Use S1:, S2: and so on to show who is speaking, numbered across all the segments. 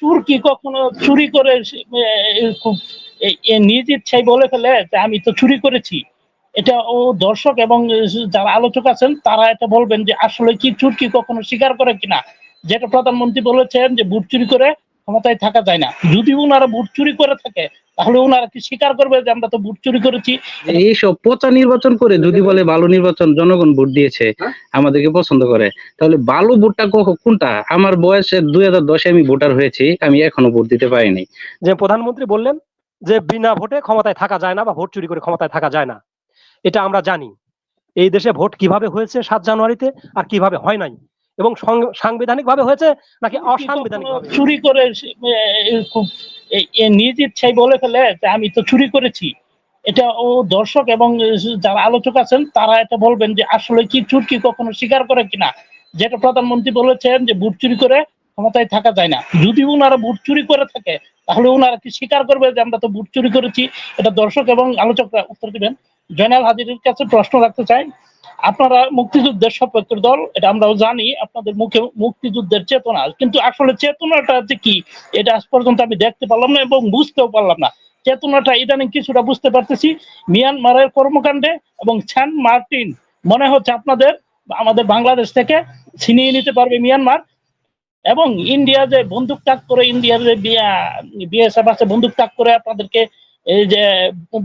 S1: চোর কি কখনো চুরি করে নিজ ইচ্ছায় বলে ফেলে যে আমি তো চুরি করেছি? এটা ও দর্শক এবং যারা আলোচক আছেন তারা এটা বলবেন যে আসলে কি চোর কি কখনো স্বীকার করে কিনা, যেটা প্রধানমন্ত্রী বলেছেন যে ভোট চুরি করে ক্ষমতায় থাকা যায় না। যদি ওনারা ভোট চুরি করে থাকে তাহলে ওনারা কি স্বীকার করবে যে আমরা তো ভোট চুরি করেছি?
S2: এইসব পচা নির্বাচন করে যদি বলে ভালো নির্বাচন, জনগণ ভোট দিয়েছে, আমাদেরকে পছন্দ করে, তাহলে ভালো ভোটটা কোনটা? আমার বয়সে 2010-এ আমি ভোটার হয়েছি, আমি এখনো ভোট দিতে পারিনি।
S3: যে প্রধানমন্ত্রী বললেন যে বিনা ভোটে ক্ষমতায় থাকা যায় না বা ভোট চুরি করে ক্ষমতায় থাকা যায় না, এটা আমরা জানি। এই দেশে ভোট কিভাবে হয়েছে 7 জানুয়ারিতে আর কিভাবে হয় নাই, এবং সাংবিধানিক ভাবে হয়েছে নাকি অসাংবিধানিক ভাবে
S1: চুরি করে নিজ ইচ্ছায় বলে ফেলে যে আমি তো চুরি করেছি? এটা ও দর্শক এবং যারা আলোচক আছেন তারা এটা বলবেন যে আসলে কি চোর কি কখনো স্বীকার করে কিনা, যেটা প্রধানমন্ত্রী বলেছেন যে ভোট চুরি করে ক্ষমতায় থাকা যায় না। যদি ওনারা ভোট চুরি করে থাকে তাহলে ওনারা কি স্বীকার করবে যে আমরা তো ভোট চুরি করেছি? এটা দর্শক এবং আলোচকরা উত্তর দিবেন। জয়নাল হাজিরের কাছে প্রশ্ন রাখতে চাই, আপনারা মুক্তিযুদ্ধের সপক্ষের দল, এটা আমরাও জানি, আপনাদের মুখে মুক্তিযুদ্ধের চেতনা, কিন্তু আসলে চেতনাটা যে কি এটা আজ পর্যন্ত আমি দেখতে পারলাম না এবং বুঝতেও পারলাম না। চেতনাটা ইদানিং কিছুটা বুঝতে পারতেছি মিয়ানমারের কর্মকাণ্ডে, এবং সেন্ট মার্টিন মনে হচ্ছে আপনাদের আমাদের বাংলাদেশ থেকে ছিনিয়ে নিতে পারবে মিয়ানমার, এবং ইন্ডিয়া যে বন্দুক তাক করে, ইন্ডিয়ার যে বিএসএফ আছে বন্দুক তাক করে আপনাদেরকে এই যে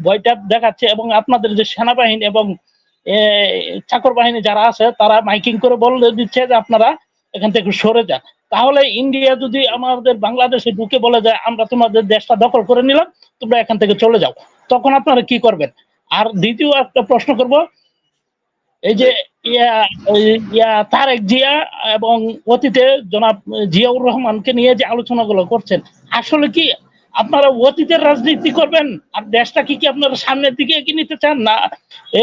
S1: ভয়টা দেখাচ্ছে, এবং আপনাদের যে সেনাবাহিনী এবং চাকর বাহিনী যারা আছে তারা মাইকিং করে বলে দিচ্ছে যে আপনারা এখান থেকে সরে যান। তাহলে ইন্ডিয়া যদি আমাদের বাংলাদেশে ঢুকে বলে যায় আমরা তোমাদের দেশটা দখল করে নিলাম, তোমরা এখান থেকে চলে যাও, তখন আপনারা কি করবেন? আর দ্বিতীয় একটা প্রশ্ন করব, এই যে তারেক জিয়া এবং অতীতে জনাব জিয়াউর রহমানকে নিয়ে যে আলোচনাগুলো করছেন, আসলে কি আপনারা অতীতের রাজনীতি করবেন আর দেশটা কি আপনারা সামনের দিকে এগিয়ে নিতে চান, না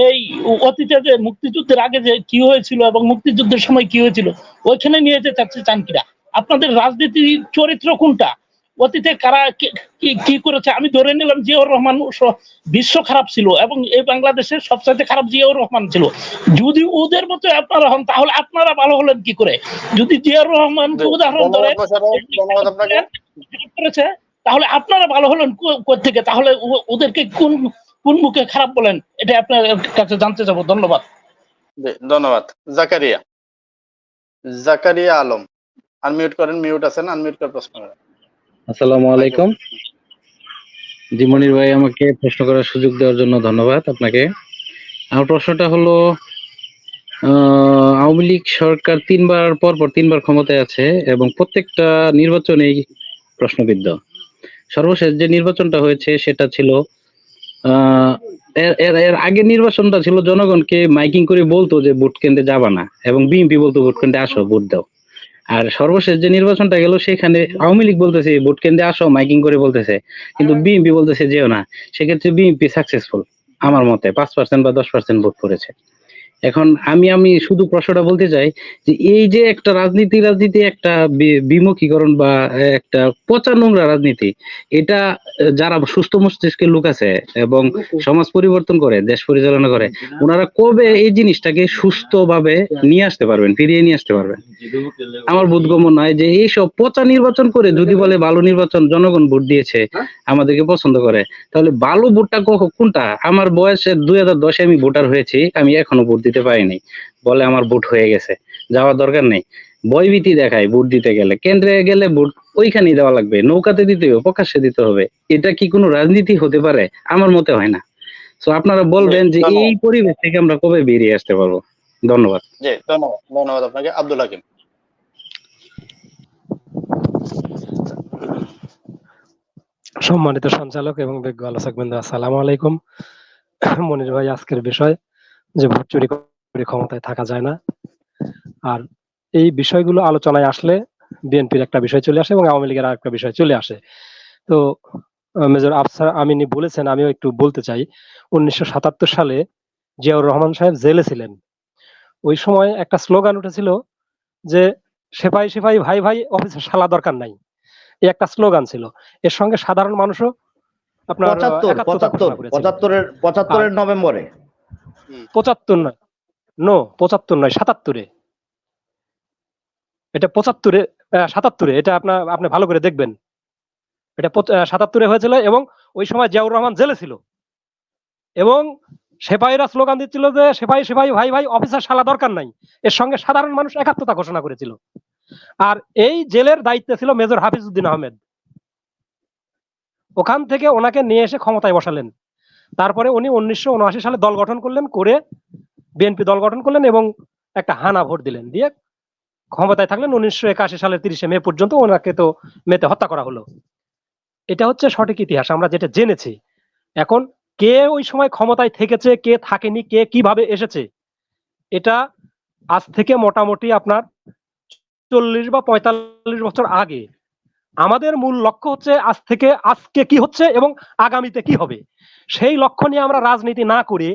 S1: এই অতীতে যে মুক্তিযুদ্ধের আগে যে কি হয়েছিল এবং মুক্তিযুদ্ধের সময় কি হয়েছিল ওইখানে নিয়ে যেতে চান কিনা? আপনাদের রাজনীতির চরিত্র কোনটা? অতীতে কারা কি করেছে? আমি ধরে নিলাম জিয়াউর রহমান বিশ্ব খারাপ ছিল এবং এই বাংলাদেশের সবচাইতে খারাপ জিয়াউর রহমান ছিল। যদি ওদের মতো আপনারা হন তাহলে আপনারা ভালো হলেন কি করে? যদি জিয়াউর রহমান উদাহরণ ধরে করেছে তাহলে আপনারা ভালো হলেন থেকে? তাহলে ওদেরকে কোন কোন মুখে খারাপ বলেন, এটা আপনার কাছে জানতে চাবো। ধন্যবাদ।
S4: ধন্যবাদ। জাকারিয়া আলম, আনমিউট করেন। মিউট আছেন, আনমিউট করে প্রশ্ন করেন।
S2: আসসালামু আলাইকুম। জি মনির ভাই, আমাকে প্রশ্ন করার সুযোগ দেওয়ার জন্য ধন্যবাদ আপনাকে। আমার প্রশ্নটা হলো, আওয়ামী লীগ সরকার তিনবার ক্ষমতায় আছে এবং প্রত্যেকটা নির্বাচনেই প্রশ্নবিদ্ধ। সর্বশেষ যে নির্বাচনটা হয়েছে সেটা ছিল এর আগের নির্বাচনটা ছিল জনগণকে মাইকিং করে বলতো যে ভোট কেন্দ্রে যাবা না, এবং বিএনপি বলতো ভোট কেন্দ্রে আসো, ভোট দাও। আর সর্বশেষ যে নির্বাচনটা গেল সেখানে আওয়ামী লীগ বলতেছে ভোট কেন্দ্রে আসো, মাইকিং করে বলতেছে, কিন্তু বিএনপি বলতেছে যেও না। সেক্ষেত্রে বিএনপি সাকসেসফুল আমার মতে, 5% বা 10% ভোট করেছে। এখন আমি শুধু প্রশ্নটা বলতে চাই যে এই যে একটা রাজনীতি একটা বিমুখীকরণ বা একটা পচা নোংরা রাজনীতি, এটা যারা সুস্থ মস্তিষ্কের লোক আছে এবং সমাজ পরিবর্তন করে, দেশ পরিচালনা করে, ওনারা কবে এই জিনিসটাকে সুস্থভাবে নিয়ে আসতে পারবেন, ফিরিয়ে নিয়ে আসতে পারবেন? আমার বোধগম্য নয় যে এইসব পচা নির্বাচন করে যদি বলে ভালো নির্বাচন, জনগণ ভোট দিয়েছে, আমাদেরকে পছন্দ করে, তাহলে ভালো ভোটটা কোনটা? আমার বয়সে 2010-এ আমি ভোটার হয়েছি, আমি এখনো ভোট দিতে পারিনি, বলে আমার ভোট হয়ে গেছে, যাওয়ার দরকার নেই। ভয়ভীতি দেখায় ভোট দিতে গেলে, কেন্দ্রে গেলে ভোট ওইখানেই দেওয়া লাগবে, নৌকাতে দিতে হবে, প্রকাশ্যে দিতে হবে। এটা কি কোনো রাজনীতি হতে পারে? আমার মতে হয় না। তো আপনারা বলবেন যে এই পরিবেশ থেকে আমরা কবে বেরিয়ে আসতে পারবো? ধন্যবাদ।
S4: জি, ধন্যবাদ আপনাকে। আব্দুল হাকিম।
S3: সম্মানিত সঞ্চালক এবং বিজ্ঞ আলোচকবৃন্দ, আসসালামু আলাইকুম। মনির ভাই, আজকের বিষয় যে ভোট চুরি করে ক্ষমতায় থাকা যায় না, আর এই বিষয়গুলো আলোচনায় আসলে বিএনপির একটা বিষয় চলে আসে এবং আওয়ামী লীগের আরেকটা বিষয় চলে আসে। তো মেজর আফসার আমিনী বলেছেন, আমিও একটু বলতে চাই। 1977 সালে জিয়াউর রহমান সাহেব জেলে ছিলেন। ওই সময় একটা স্লোগান উঠেছিল যে সেপাই সেপাই ভাই ভাই, অফিসে শালা দরকার নাই। এই একটা স্লোগান ছিল। এর সঙ্গে সাধারণ মানুষও আপনার
S5: 75 নভেম্বরে,
S3: 75 নয়, 75 নয়, 77-এ, এটা 75-এ ৭৭-এ, এটা আপনি ভালো করে দেখবেন। এটা ৭৭-এ হয়েছিল এবং ওই সময় জিয়াউর রহমান জেলে ছিল এবং সেপাহীরা স্লোগান দিচ্ছিল যে সেপাহী সেপাহী ভাই ভাই, অফিসার শালা দরকার নাই। এর সঙ্গে সাধারণ মানুষ একাত্মতা ঘোষণা করেছিল। আর এই জেলের দায়িত্বে ছিল মেজর হাফিজউদ্দিন আহমেদ। ওখান থেকে ওনাকে নিয়ে এসে ক্ষমতায় বসালেন। তারপরে উনি 1979 সালে দল গঠন করলেন, করে বিএনপি দল গঠন করলেন এবং একটা হানা ভোট দিলেন, দিয়ে ক্ষমতায় থাকলেন 1981 সালের 30 মে পর্যন্ত। ওনাকে তো মেতে হত্যা করা হলো। এটা হচ্ছে সঠিক ইতিহাস, আমরা যেটা জেনেছি। এখন কে ওই সময় ক্ষমতায় থেকেছে, কে থাকেনি, কে কিভাবে এসেছে, এটা আজ থেকে মোটামুটি আপনার 40 বা 45 বছর আগে। আমাদের মূল লক্ষ্য হচ্ছে আজ থেকে আজকে কি হচ্ছে এবং আগামীতে কি হবে, সেই লক্ষ্য নিয়ে আমরা রাজনীতি না করে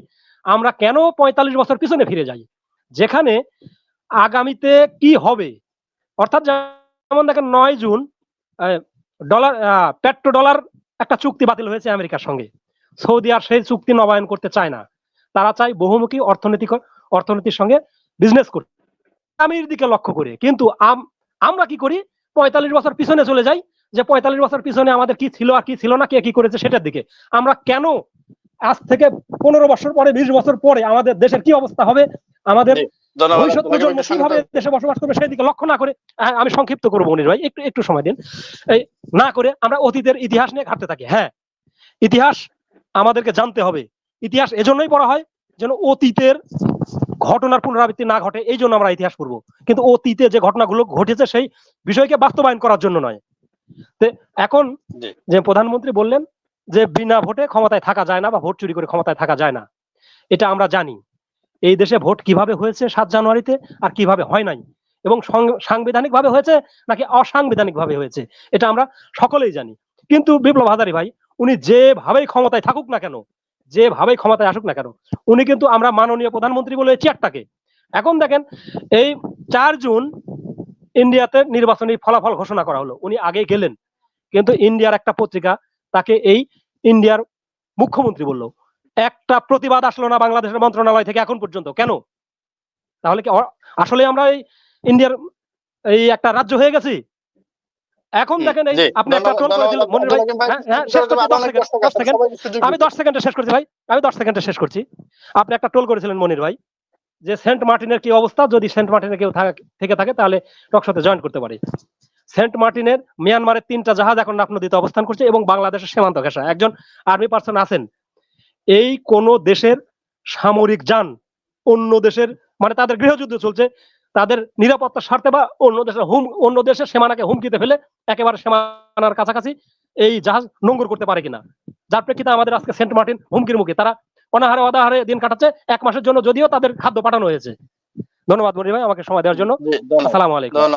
S3: আমরা কেন 45 বছর পিছনে ফিরে যাই, যেখানে আগামীতে কি হবে। অর্থাৎ যেমন দেখেন 9 জুন ডলার পেট্রো ডলার একটা চুক্তি বাতিল হয়েছে আমেরিকার সঙ্গে। সৌদি আর সেই চুক্তি নবায়ন করতে চায় না। তারা চায় বহুমুখী অর্থনীতির সঙ্গে বিজনেস করতে, আগামীর দিকে লক্ষ্য করে। কিন্তু আমরা কি করি, 45 বছর পিছনে চলে যাই, যে 45 বছর পিছনে আমাদের কি ছিল আর কি ছিল না, কে কি করেছে সেটার দিকে। আমরা কেন আজ থেকে 15 বছর পরে, 20 বছর পরে আমাদের দেশের কি অবস্থা হবে, আমাদের ভবিষ্যৎ প্রজন্ম কিভাবে দেশে বসবাস করবে সেই দিকে লক্ষ্য না করে, আমি সংক্ষিপ্ত করবো মনির ভাই, একটু সময় দিন, এই না করে আমরা অতীতের ইতিহাস নিয়ে ঘাটতে থাকি। হ্যাঁ, ইতিহাস আমাদেরকে জানতে হবে। ইতিহাস এজন্যই পড়া হয় যেন অতীতের ঘটনার পুনরাবৃত্তি না ঘটে, এই জন্য আমরা ইতিহাস পড়বো। কিন্তু অতীতে যে ঘটনাগুলো ঘটেছে সেই বিষয়কে বাস্তবায়ন করার জন্য নয়। এখন যে প্রধানমন্ত্রী বললেন যে বিনা ভোটে ক্ষমতায় থাকা যায় না বা ভোট চুরি করে ক্ষমতায় থাকা যায় না, এটা আমরা জানি। এই দেশে ভোট কিভাবে হয়েছে 7 জানুয়ারিতে আর কিভাবে হয় নাই, এবং সাংবিধানিক ভাবে হয়েছে নাকি অসাংবিধানিক ভাবে হয়েছে, এটা আমরা সকলেই জানি। কিন্তু বিপ্লব হাজারী ভাই, উনি যেভাবেই ক্ষমতায় থাকুক না কেন, যেভাবেই ক্ষমতায় আসুক না কেন, উনি কিন্তু আমরা মাননীয় প্রধানমন্ত্রী বলে চেয়ারটাকে। এখন দেখেন এই 4 জুন ইন্ডিয়াতে নির্বাচনী ফলাফল ঘোষণা করা হলো, উনি আগে গেলেন, কিন্তু ইন্ডিয়ার একটা পত্রিকা তাকে এই ইন্ডিয়ার মুখ্যমন্ত্রী বললো। একটা প্রতিবাদ আসলো না বাংলাদেশের মন্ত্রণালয় থেকে এখন পর্যন্ত। কেন? তাহলে কি আসলে আমরা এই ইন্ডিয়ার এই একটা রাজ্য হয়ে গেছি? এখন দেখেন এই আপনি একটা ট্রোল করেছিলেন মনির ভাই, হ্যাঁ শেষ করছি, 10 সেকেন্ড, আমি 10 সেকেন্ডে শেষ করছি ভাই, আমি 10 সেকেন্ডে শেষ করছি। আপনি একটা ট্রোল করেছিলেন মনির ভাই যে সেন্ট মার্টিনের কি অবস্থা, যদি সেন্ট মার্টিনে কেউ থেকে থাকে তাহলে টকশোতে জয়েন করতে পারে। সেন্ট মার্টিনের মিয়ানমারের 3টা জাহাজ এখন নাফ নদীতে অবস্থান করছে এবং বাংলাদেশের সীমান্ত ঘেঁষা একজন আর্মি পার্সন আছেন। এই কোন দেশের সামরিক যান অন্য দেশের, মানে তাদের গৃহযুদ্ধ চলছে, তাদের নিরাপত্তার স্বার্থে বা অন্য দেশের সীমানাকে হুমকিতে ফেলে একেবারে সীমানার কাছাকাছি এই জাহাজ নোঙ্গর করতে পারে কিনা, যার প্রেক্ষিতে আমাদের আজকে সেন্ট মার্টিন হুমকির মুখে। তারা অনাহারে অনাহারে দিন কাটাচ্ছে 1 মাসের জন্য, যদিও তাদের খাদ্য পাঠানো হয়েছে। ধন্যবাদ মনির ভাই আমাকে সময় দেওয়ার জন্য। আসসালামু আলাইকুম।